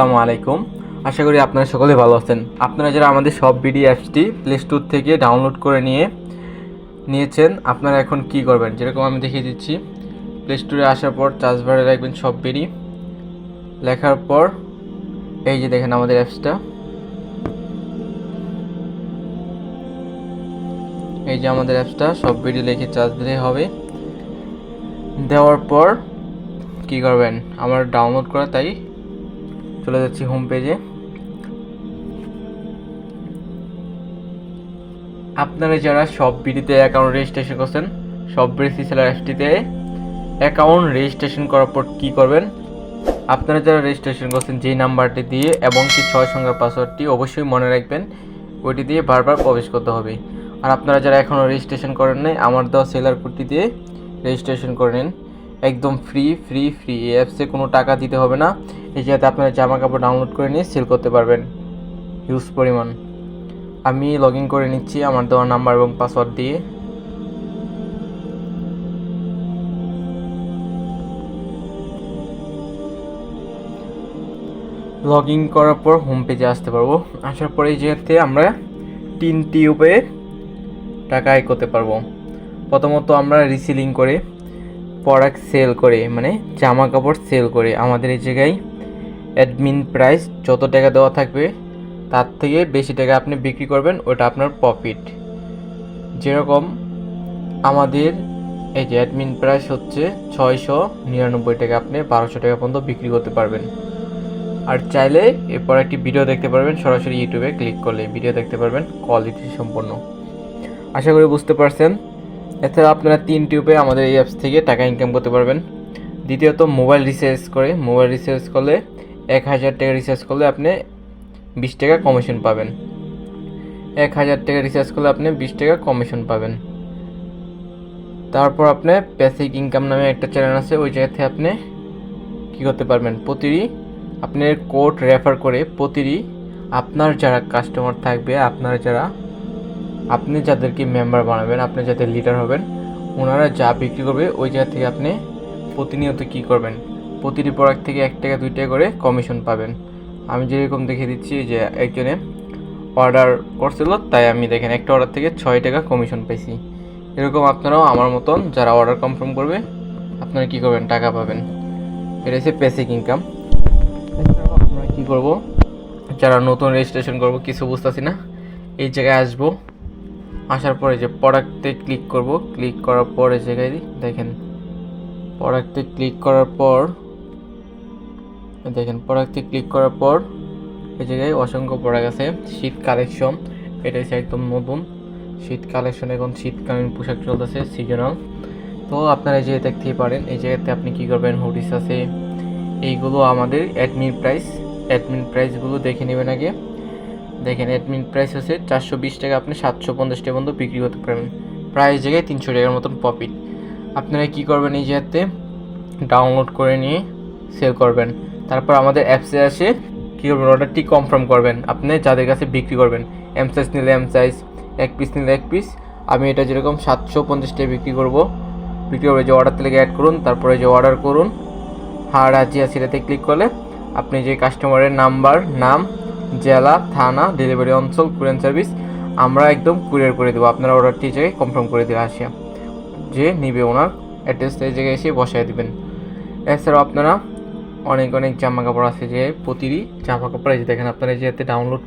আসসালামু আলাইকুম। আশা করি আপনারা সকলে ভালো আছেন। আপনারা যারা আমাদের শপ বিডি অ্যাপসটি প্লে স্টোর থেকে ডাউনলোড করে নিয়েছেন, আপনারা এখন কি করবেন, যেরকম আমি দেখিয়ে দিচ্ছি। প্লে স্টোরে আসার পর সার্চ বারে লিখবেন শপ বিডি, লেখার পর এই যে দেখেন আমাদের অ্যাপসটা, এই যে আমাদের অ্যাপসটা শপ বিডি লিখে সার্চ দিলে হবে। দেওয়ার পর কি করবেন, আমার ডাউনলোড করা, তাই চলে যাচ্ছি হোম পেজে। আপনারা যারা শপ বিডিতে অ্যাকাউন্ট রেজিস্ট্রেশন করছেন, শপ বিডি সেলার অ্যাপসটিতে অ্যাকাউন্ট রেজিস্ট্রেশন করার পর কী করবেন, আপনারা যারা রেজিস্ট্রেশন করছেন যেই নাম্বারটি দিয়ে এবং কি 6 সংখ্যার পাসওয়ার্ডটি অবশ্যই মনে রাখবেন, ওইটি দিয়ে বারবার প্রবেশ করতে হবে। আর আপনারা যারা এখনও রেজিস্ট্রেশন করেন নাই, আমার দেওয়া সেলার কোডটি দিয়ে রেজিস্ট্রেশন করে নিন। একদম ফ্রি। এই অ্যাপসে কোনো টাকা দিতে হবে না। এই যাতে আপনারা জামা কাপড় ডাউনলোড করে নিয়ে সেল করতে পারবেন হিউজ পরিমাণ। আমি লগ ইন করে নিচ্ছি আমার দেওয়া নাম্বার এবং পাসওয়ার্ড দিয়ে। লগ ইন করার পর হোম পেজে আসতে পারবো। আসার পরে যেতে আমরা 3টি উপায়ে টাকা আয় করতে পারবো। প্রথমত আমরা রিসেলিং করে, প্রোডাক্ট সেল করে, মানে জামা কাপড় সেল করে আমাদের এই জায়গায় অ্যাডমিন প্রাইস যত টাকা দেওয়া থাকবে তার থেকে বেশি টাকা আপনি বিক্রি করবেন, ওটা আপনার প্রফিট। যেরকম আমাদের এই যে অ্যাডমিন প্রাইস হচ্ছে 699 টাকা, আপনি 1200 টাকা পর্যন্ত বিক্রি করতে পারবেন। আর চাইলে এরপর একটি ভিডিও দেখতে পারবেন, সরাসরি ইউটিউবে ক্লিক করলে ভিডিও দেখতে পারবেন কোয়ালিটি সম্পন্ন। আশা করি বুঝতে পারছেন। এছাড়া আপনারা 3টি উপায়ে আমাদের এই অ্যাপস থেকে টাকা ইনকাম করতে পারবেন। দ্বিতীয়ত মোবাইল রিচার্জ করলে 1000 টাকা রিচার্জ করলে আপনি 20 টাকা কমিশন পাবেন। 1000 টাকা রিচার্জ করলে আপনি 20 টাকা কমিশন পাবেন। তারপর আপনি বেসিক ইনকাম নামে একটা চ্যানেল আছে, ওই জায়গাতে আপনি কী করতে পারবেন, প্রতিটি আপনার কোড রেফার করে প্রতিটি আপনার যারা কাস্টমার থাকবে, আপনি যাদেরকে মেম্বার বানাবেন, আপনি যাদের লিডার হবেন, ওনারা যা বিক্রি করবে ওই জায়গা থেকে আপনি প্রতিনিয়ত কী করবেন, প্রতিটি প্রোডাক্ট থেকে 1 টাকা 2 টাকা করে কমিশন পাবেন। আমি যেরকম দেখে দিচ্ছি যে একজনে অর্ডার করছিল, তাই আমি দেখেন একটা অর্ডার থেকে 6 টাকা কমিশন পাইছি। এরকম আপনারাও আমার মতন যারা অর্ডার কনফার্ম করবে, আপনারা কী করবেন, টাকা পাবেন। এটা হচ্ছে বেসিক ইনকাম। এছাড়াও আমরা কী করবো, যারা নতুন রেজিস্ট্রেশন করব, কিছু বুঝতেছি না, এই জায়গায় আসবো। আসার পরে যে প্রোডাক্টে ক্লিক করব, ক্লিক করার পর এই জায়গায় দেখেন প্রোডাক্টে ক্লিক করার পর এই জায়গায় অসংখ্য প্রোডাক্ট আছে। শীত কালেকশন, এটা হচ্ছে একদম নতুন শীত কালেকশন, এখন শীতকালীন পোশাক চলতেছে সিজনাল। তো আপনারা এই জায়গায় দেখতেই পারেন, এই জায়গাতে আপনি কী করবেন, হুডিস আছে। এইগুলো আমাদের অ্যাডমিন প্রাইসগুলো দেখে নেবেন আগে। দেখেন অ্যাডমিন প্রাইস হচ্ছে 420 টাকা, আপনি 750 টাকা পর্যন্ত বিক্রি করতে পারবেন। প্রায় জায়গায় 300 টাকার মতন প্রফিট। আপনারা কী করবেন, এই জায়গাতে ডাউনলোড করে নিয়ে সেল করবেন। তারপর আমাদের অ্যাপসে আসে কী করবেন, অর্ডারটি কনফার্ম করবেন। আপনি যাদের কাছে বিক্রি করবেন, এম সাইজ নিলে এম সাইজ, 1 পিস নিলে 1 পিস। আমি এটা যেরকম 750 টাকা বিক্রি করবো, যে অর্ডার থেকে অ্যাড করুন, তারপরে যে অর্ডার করুন, রাজি আছে এটাতে ক্লিক করলে আপনি যে কাস্টমারের নাম্বার, নাম, জেলা, থানা, ডেলিভারি অঞ্চল, কুরিয়ার সার্ভিস, আমরা একদম কুরিয়ার করে দেবো। আপনারা অর্ডারটি জায়গায় কনফার্ম করে দেবে, আসিয়া যে নিবে ওনার অ্যাড্রেসটা এই জায়গায় এসে বসায় দেবেন। এছাড়াও আপনারা অনেক জামা কাপড় আছে, যে প্রতিটি জামা কাপড় এই যে দেখেন, আপনারা যেতে ডাউনলোড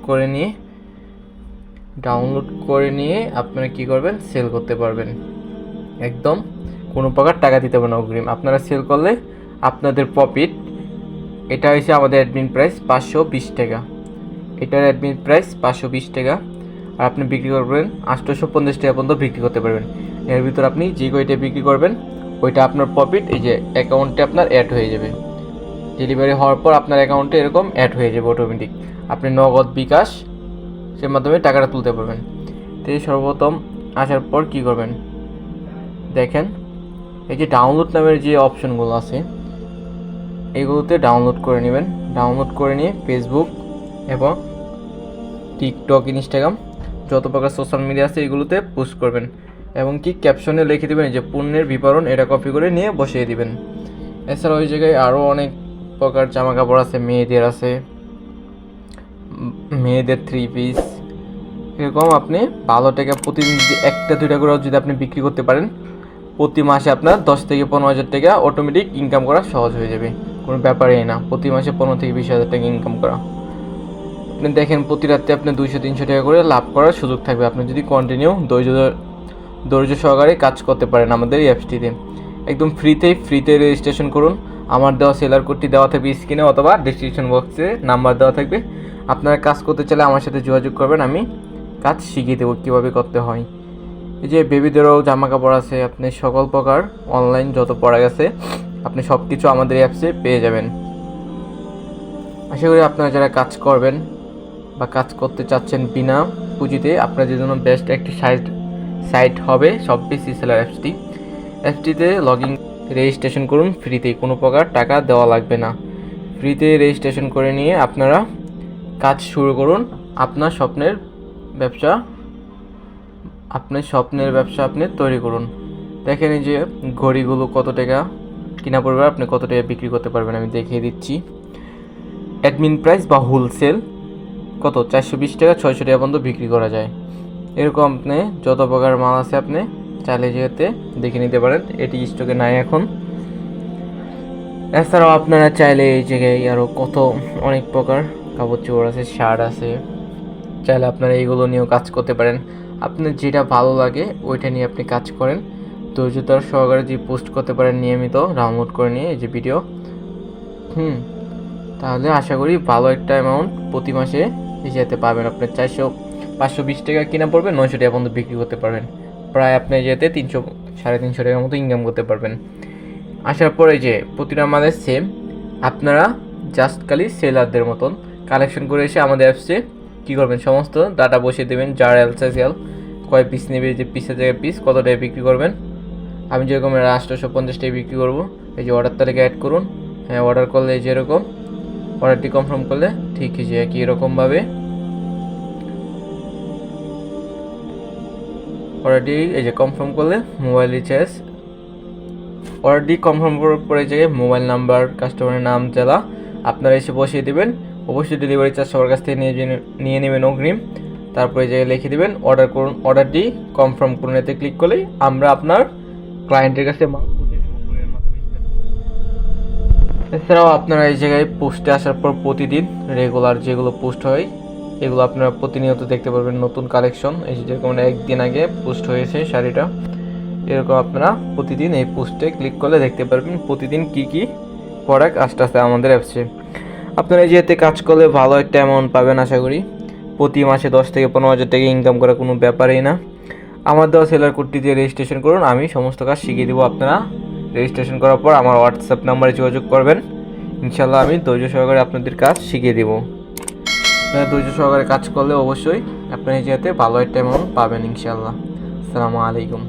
করে নিয়ে আপনারা কী করবেন, সেল করতে পারবেন। একদম কোনো প্রকার টাকা দিতে হবে না অগ্রিম। আপনারা সেল করলে আপনাদের প্রফিট। এটা হচ্ছে আমাদের অ্যাডমিন প্রাইস 520 টাকা, এটার অ্যাডমিন প্রাইস 520 টাকা। আর আপনি বিক্রি করবেন 850 টাকা পর্যন্ত বিক্রি করতে পারবেন। এর ভিতর আপনি যে কয়টা বিক্রি করবেন ওইটা আপনার প্রফিট এই যে অ্যাকাউন্টে আপনার অ্যাড হয়ে যাবে। ডেলিভারি হওয়ার পর আপনার অ্যাকাউন্টে এরকম অ্যাড হয়ে যাবে অটোমেটিক। আপনি নগদ, বিকাশ সে মাধ্যমে টাকাটা তুলতে পারবেন। তো এই সর্বপ্রথম আসার পর কী করবেন, দেখেন এই যে ডাউনলোড নামের যে অপশনগুলো আছে, এগুলোতে ডাউনলোড করে নেবেন। ডাউনলোড করে নিয়ে ফেসবুক এবং টিকটক, ইনস্টাগ্রাম, যত প্রকার সোশ্যাল মিডিয়া আছে এগুলোতে পোস্ট করবেন এবং কি ক্যাপশনে লিখে দেবেন যে পণ্যের বিবরণ, এটা কপি করে নিয়ে বসিয়ে দিবেন। এছাড়া ওই জায়গায় আরও অনেক প্রকার জামা কাপড় আছে, মেয়েদের আছে, মেয়েদের 3 পিস, এরকম আপনি ভালো টাকা প্রতিদিন যদি একটা দুইটা করে যদি আপনি বিক্রি করতে পারেন, প্রতি মাসে আপনার 10 থেকে 15,000 টাকা অটোমেটিক ইনকাম করা সহজ হয়ে যাবে। কোনো ব্যাপারই না, প্রতি মাসে 15 থেকে 20,000 টাকা ইনকাম করা। আপনি দেখেন প্রতি রাতে আপনি 200-300 টাকা করে লাভ করার সুযোগ থাকবে আপনি যদি কন্টিনিউ ধৈর্য সহকারে কাজ করতে পারেন আমাদের এই অ্যাপসটিতে। একদম ফ্রিতে রেজিস্ট্রেশন করুন। আমার দেওয়া সেলার কোডটি দেওয়া থাকবে স্ক্রিনে অথবা ডেসক্রিপশন বক্সে নাম্বার দেওয়া থাকবে। আপনারা কাজ করতে চাইলে আমার সাথে যোগাযোগ করবেন, আমি কাজ শিখিয়ে দেবো কীভাবে করতে হয়। এই যে বেবিদেরও জামা কাপড় আছে, আপনি সকল প্রকার অনলাইন যত প্রোডাক্ট আছে আপনি সব কিছু আমাদের অ্যাপসে পেয়ে যাবেন। আশা করি আপনারা যারা কাজ করবেন বা কাজ করতে চাচ্ছেন বিনা পুঁজিতে, আপনাদের জন্য বেস্ট একটি সাইট হবে শপবিজ সেলার অ্যাপসটিতে রেজিস্ট্রেশন করুন ফ্রিতে, কোনো প্রকার টাকা দেওয়া লাগবে না। ফ্রিতে রেজিস্ট্রেশন করে নিয়ে আপনারা কাজ শুরু করুন। আপনার স্বপ্নের ব্যবসা আপনি তৈরি করুন। দেখেন এই যে ঘড়িগুলো কত টাকা কিনা পড়বে, আপনি কত টাকা বিক্রি করতে পারবেন আমি দেখিয়ে দিচ্ছি। অ্যাডমিন প্রাইস বা হোলসেল কত 420 টাকা 600 টাকা পর্যন্ত বিক্রি করা যায়। এরকম আপনি যত প্রকার মাল আছে আপনি চাইলে যেতে দেখে নিতে পারেন, এটি স্টকে নাই এখন। এছাড়াও আপনারা চাইলে এই জায়গায় আরও অনেক প্রকার কাপড় চোপড় আছে, শার্ট আছে, চাইলে আপনারা এইগুলো নিয়েও কাজ করতে পারেন। আপনার যেটা ভালো লাগে ওইটা নিয়ে আপনি কাজ করেন, ধৈর্যতার সহকারে যে পোস্ট করতে পারেন নিয়মিত ডাউনলোড করে নিয়ে এই যে ভিডিও, তাহলে আশা করি ভালো একটা অ্যামাউন্ট প্রতি মাসে যেতে পারবেন। আপনার 520 টাকা কিনা পড়বে, 900 টাকা পর্যন্ত বিক্রি করতে পারবেন। প্রায় আপনি যেতে 300-350 টাকার মতো ইনকাম করতে পারবেন। আসার পরে যে প্রতিটা মালের সেম, আপনারা জাস্ট খালি সেলারদের মতন কালেকশন করে এসে আমাদের অ্যাপসে কী করবেন, সমস্ত ডাটা বসিয়ে দেবেন, যার এল সাইজ এল, কয় পিস নেবে, যে পিসের জায়গায় পিস, কত টাকা বিক্রি করবেন। আমি যেরকম 850 টাকা বিক্রি করবো, এই যে অর্ডার তালিকা অ্যাড করুন। হ্যাঁ, অর্ডার করলে এই যেরকম অর্ডারটি কনফার্ম করলে ঠিক যে একই এরকমভাবে অর্ডারটি এই যে কনফার্ম করলে মোবাইল রিচার্জ, অর্ডারটি কনফার্ম করার পরে জায়গায় মোবাইল নাম্বার, কাস্টমারের নাম, জেলা আপনারা এসে বসিয়ে দেবেন। অবশ্যই ডেলিভারি চার্জ সবার কাছ থেকে নিয়ে নেবেন অগ্রিম। তারপরে জায়গায় লিখে দেবেন অর্ডার করুন, অর্ডারটি কনফার্ম করুন। এতে ক্লিক করলেই আমরা আপনার ক্লায়েন্টের কাছে মাল পৌঁছে দেবো কুরিয়ার মাধ্যমে। এছাড়াও আপনারা এই জায়গায় পোস্টে আসার পর প্রতিদিন রেগুলার যেগুলো পোস্ট হয় এগুলো আপনারা প্রতিনিয়ত দেখতে পারবেন, নতুন কালেকশন। এই যে যেরকম একদিন আগে পোস্ট হয়েছে শাড়িটা, এরকম আপনারা প্রতিদিন এই পোস্টে ক্লিক করলে দেখতে পারবেন প্রতিদিন কি কি প্রোডাক্ট আসতে আমাদের অ্যাপসে। আপনারা এই যেতে কাজ করলে ভালো একটা অ্যামাউন্ট পাবেন আশা করি। প্রতি মাসে 10 থেকে 15,000 টাকা ইনকাম করা কোনো ব্যাপারই না। আমার দেওয়া সেলার কোডটি দিয়ে রেজিস্ট্রেশন করুন, আমি সমস্ত কাজ শিখিয়ে দেবো। আপনারা রেজিস্ট্রেশন করার পর আমার হোয়াটসঅ্যাপ নাম্বারে যোগাযোগ করবেন, ইনশাল্লাহ আমি ধৈর্য সহকারে আপনাদের কাজ শিখিয়ে দেবো। আপনারা ধৈর্য সহকারে কাজ করলে অবশ্যই আপনারা এই জায়গাতে ভালো একটা অ্যামাউন্ট পাবেন ইনশাল্লাহ। আসসালামু আলাইকুম।